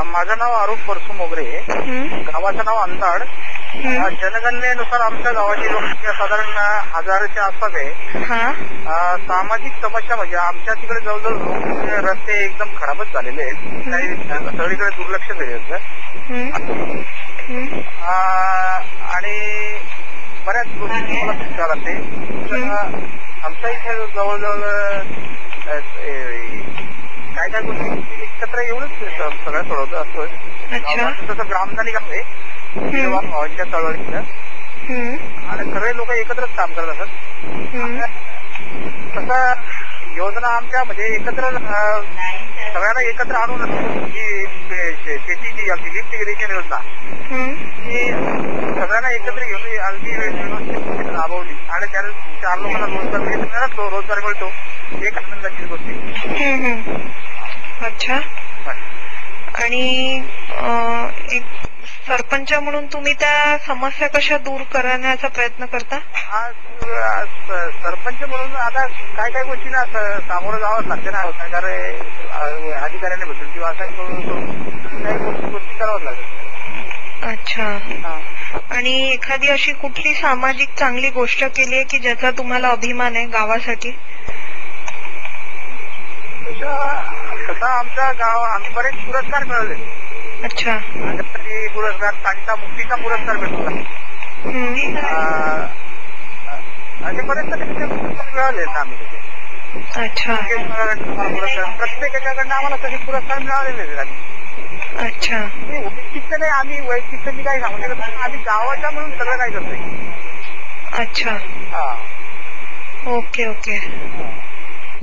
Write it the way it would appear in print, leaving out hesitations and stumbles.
माझं नाव अरुण परसू मोगरे, गावाचं नाव अंधाड. जनगणनेनुसार आमच्या गावाची लोकसंख्या साधारण 1000च्या आसपास आहे. सामाजिक समस्या म्हणजे आमच्या तिकडे जवळजवळ रस्ते एकदम खराबच झालेले आहेत, काही सगळीकडे दुर्लक्ष झालेलं आणि बऱ्याच गोष्टी मला शिकावं लागते. आमच्या इथे जवळजवळ काय गोष्टी एकत्र येऊनच सगळं सोडवतं असतो. तसं ग्रामधानी काम आहे भावांच्या चळवळीचं, आणि सगळे लोक एकत्रच काम करत असतात. तसं योजना आमच्या म्हणजे एकत्र सगळ्यांना एकत्र आणून शेतीची अगदी लिफ्ट इरिगेशन योजना ही सगळ्यांना एकत्र घेऊन अगदी व्यवस्थित राबवली आणि त्याला 4 लोकांना रोजगार मिळतो, रोजगार मिळतो, एक आनंदाची गोष्ट. अच्छा. आणि एक सरपंच म्हणून तुम्ही त्या समस्या कशा दूर करण्याचा प्रयत्न करता? सरपंच म्हणून आता काय काय गोष्टींना सामोरं जावंच लागते ना, अधिकाऱ्यांना भेटून किंवा असं काही गोष्टी करावंच लागतात. अच्छा. आणि एखादी अशी कुठली सामाजिक चांगली गोष्ट केली आहे की ज्याचा तुम्हाला अभिमान आहे गावासाठी? तसा आमच्या गाव आम्ही बरेच पुरस्कार मिळवले. अच्छा. पुरस्कार, सांगता मुक्तीचा पुरस्कार भेटला, असे बरेच पुरस्कार मिळाले आम्ही. अच्छा. प्रत्येक याच्याकडनं आम्हाला सगळे पुरस्कार मिळालेले आहेत आम्ही. अच्छा. वैयक्तिक नाही, आम्ही वैयक्तिक काही सांगू शकत, आम्ही गावाच्या म्हणून सगळं काय करतोय. अच्छा. Okay okay.